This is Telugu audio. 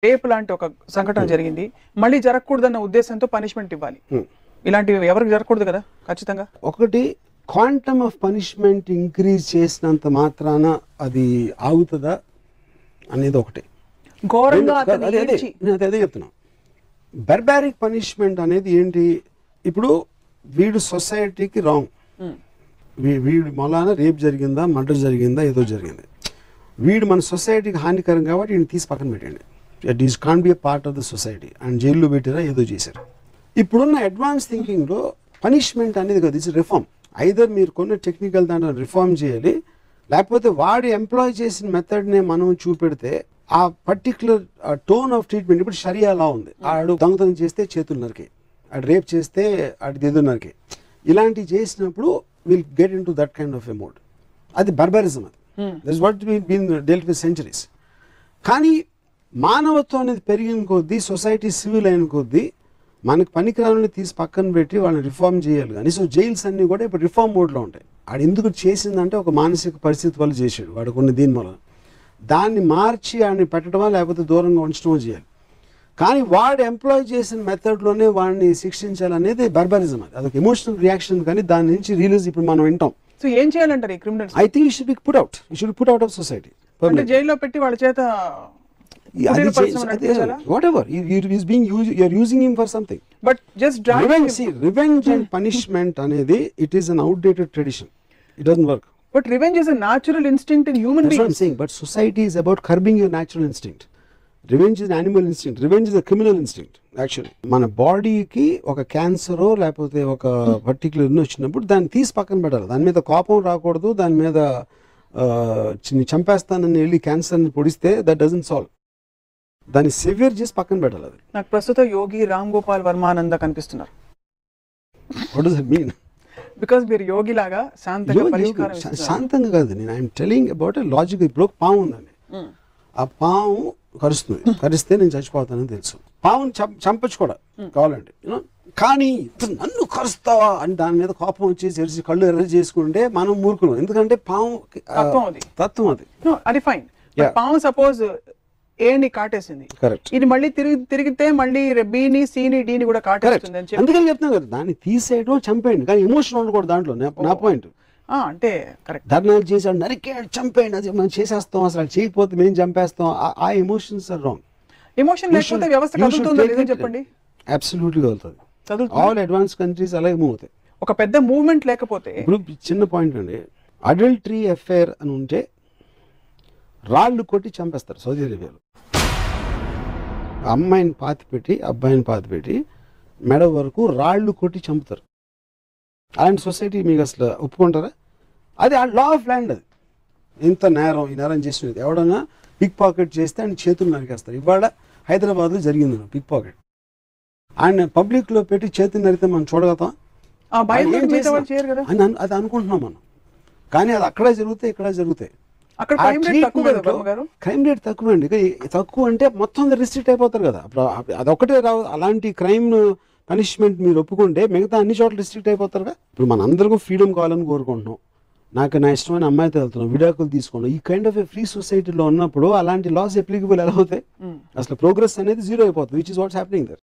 రేప్ లాంటి ఒక సంఘటన జరిగింది, మళ్ళీ జరగకూడదన్న ఉద్దేశంతో పనిష్మెంట్ ఇవ్వాలి. ఇలాంటివి ఎవరికి జరగకూడదు కదా ఖచ్చితంగా. ఒకటి క్వాంటమ్ ఆఫ్ పనిష్మెంట్ ఇంక్రీజ్ చేసినంత మాత్రాన అది ఆగుతుందా అనేది ఒకటి. ఘోరంగా అదే చెప్తున్నా. బర్బారిక్ పనిష్మెంట్ అనేది ఏంటి? ఇప్పుడు వీడు సొసైటీకి రాంగ్, వీడు మొలాన రేప్ జరిగిందా, మర్డర్ జరిగిందా, ఏదో జరిగింది, వీడు మన సొసైటీకి హానికరం కాబట్టి వీడిని తీసి పక్కన పెట్టండి. It is can't be a part of the society and జైల్లో పెట్టారా ఏదో చేశారు. ఇప్పుడున్న అడ్వాన్స్ థింకింగ్లో పనిష్మెంట్ అనేది కదా, ఇట్స్ రిఫార్మ్. ఐదర్ మీరు కొన్ని టెక్నికల్ దాంట్లో రిఫార్మ్ చేయాలి, లేకపోతే వాడు ఎంప్లాయ్ చేసిన మెథడ్నే మనం చూపెడితే ఆ పర్టికులర్ టోన్ ఆఫ్ ట్రీట్మెంట్. ఇప్పుడు షరియా లా ఉంది, ఆడు దొంగతనం చేస్తే చేతులు నరికి, ఆడు రేప్ చేస్తే ఆడి ఎదురు నరికి, ఇలాంటివి చేసినప్పుడు will get into that kind of a mode. అది బర్బరిజం. అది that is what been dealt with centuries. కానీ మానవత్వం అనేది పెరిగిన కొద్దీ, సొసైటీ సివిల్ అయిన కొద్దీ మనకు పనికిరాలని తీసి పక్కన పెట్టి వాళ్ళని రిఫార్మ్ చేయాలి. కానీ సో జైల్స్ అన్నీ కూడా ఇప్పుడు రిఫార్మ్ మోడ్లో ఉంటాయి. ఆడు ఎందుకు చేసిందంటే ఒక మానసిక పరిస్థితి వల్ల చేసాడు వాడు కొన్ని దీని వల్ల, దాన్ని మార్చి ఆడిని పెట్టడమా లేకపోతే దూరంగా ఉంచడమో చేయాలి. కానీ వాడు ఎంప్లాయ్ చేసిన మెథడ్లోనే వాడిని శిక్షించాలనేది బర్బరిజం. అది అదొక ఎమోషనల్ రియాక్షన్. కానీ దాని నుంచి రిలీజ్ ఇప్పుడు మనం వింటాం. సో ఏం చేయాలంటారు ఈ criminals? I think you should be put out, you should put out of society. జైల్లో పెట్టి వాళ్ళ చేత whatever is being used, you are using him for something. But just revenge and punishment anedi, it is an outdated tradition. It doesn't work. But revenge is a natural instinct in human beings. That's what I'm saying. But society is about curbing your natural instinct. Revenge is an animal instinct. Revenge is a criminal instinct actually. మన బాడీకి ఒక క్యాన్సరో లేకపోతే ఒక పర్టికులర్ ఇన్ వచ్చినప్పుడు దాన్ని తీసి పక్కన పెట్టాలి. దాని మీద కోపం రాకూడదు. దాని మీద చంపేస్తానని వెళ్ళి క్యాన్సర్ని పొడిస్తే దట్ డజంట్ సాల్వ్. దాన్ని సివియర్ చేసి పక్కన పెట్టాలి. అది నాకు ప్రస్తుతం యోగి రామ్ గోపాల్ వర్మానంద కనిపిస్తున్నారు. What does it mean? Because మీరు యోగి లాగా శాంతంగా పరిష్కారం శాంతంగా కాదు, నేను I'm telling about a logic. ఇప్పుడు పాము ఉందండి, ఆ పాము కరుస్తుంది, కరిస్తే నేను చచ్చిపోతానని తెలుసు. పావుని చంపచ్చు కూడా కావాలంటే, కానీ నన్ను కరుస్తావా అని దాని మీద కోపం వచ్చేసి ఎరిసి కళ్ళు ఎర్ర చేసుకుంటే మనం మూర్ఖులం. ఎందుకంటే పాము తత్వం అది. అది ఫైన్. పాము సపోజ్ ఏని కాటేసింది, ఇది మళ్ళీ తిరిగితే మళ్ళీ బిని సిని డిని కూడా కాటేస్తుంది అని చెప్పి అందుకని చెప్తున్నాను కదా, దాన్ని తీసేయడం చంపేయండి, కానీ ఎమోషన్ ఉండకూడదు దాంట్లో. నా పాయింట్ అంటే కరెక్ట్. ధర్నాలు చేసాడు, నరికేడు, చంపేయండి, అది మనం చేసేస్తాం, అసలు చేయకపోతే మేము చంపేస్తాం. ఆ ఎమోషన్స్ ఆర్ రాంగ్. ఎమోషన్ లేకపోతే వ్యవస్థ కదులుతుందో లేదో చెప్పండి. అబ్సల్యూట్లీ కదులుతుంది. ఆల్ అడ్వాన్స్ కంట్రీస్ అలాగే మూవ్ అవుతాయి. ఒక పెద్ద మూవ్మెంట్ లేకపోతే. ఇప్పుడు చిన్న పాయింట్ అండి, అడల్టరీ అఫైర్ అని ఉంటే రాళ్ళు కొట్టి చంపేస్తారు సౌదీ అరేబియాలో. అమ్మాయిని పాతిపెట్టి అబ్బాయిని పాతిపెట్టి మెడ వరకు రాళ్ళు కొట్టి చంపుతారు. అలాంటి సొసైటీ మీకు అసలు ఒప్పుకుంటారా? అది ఆ లా ఆఫ్ ల్యాండ్. అది ఇంత నేరం, ఈ నేరం చేసినది ఎవడన్నా పిక్ పాకెట్ చేస్తే ఆయన చేతులు నరికేస్తారు. ఇవాళ హైదరాబాద్లో జరిగింది పిక్ పాకెట్. ఆయన పబ్లిక్లో పెట్టి చేతులు నరికితే మనం చూడగలుగుతాం అని అది అనుకుంటున్నాం మనం. కానీ అది అక్కడ జరుగుతాయి, ఇక్కడ జరుగుతాయి. క్రైమ్ రేట్ తక్కువ అండి. తక్కువ అంటే మొత్తం రిస్ట్రిక్ట్ అయిపోతారు కదా. అదొక్కటే రావు. అలాంటి క్రైమ్ పనిష్మెంట్ మీరు ఒప్పుకుంటే మిగతా అన్ని చోట్ల రిస్ట్రిక్ట్ అయిపోతారుగా. ఇప్పుడు మన అందరికీ ఫ్రీడమ్ కావాలని కోరుకుంటున్నాం. నాకు నా ఇష్టమైన అమ్మాయితో వెళ్తున్నాం, విడాకులు తీసుకున్నాం. ఈ కైండ్ ఆఫ్ ఏ ఫ్రీ సొసైటీలో ఉన్నప్పుడు అలాంటి లాస్ అప్లికబుల్ ఎలా అవుతాయి? అసలు ప్రోగ్రెస్ అనేది జీరో అయిపోతుంది, which is what's happening there.